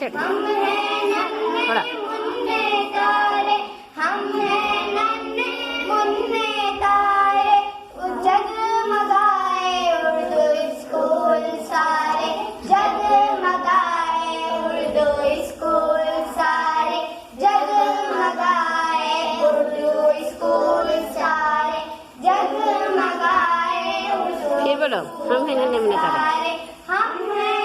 छेड़ हम हैं नन्हे थोड़ा मुन्ने तारे, हम हैं नन्हे मुन्ने तारे, जगमगाए उर्दू स्कूल सारे, जगमगाए उर्दू स्कूल सारे, जगमगाए उर्दू स्कूल सारे, जगमगाए उर्दू फिर बोलो हम हैं नन्हे मुन्ने तारे। हम हैं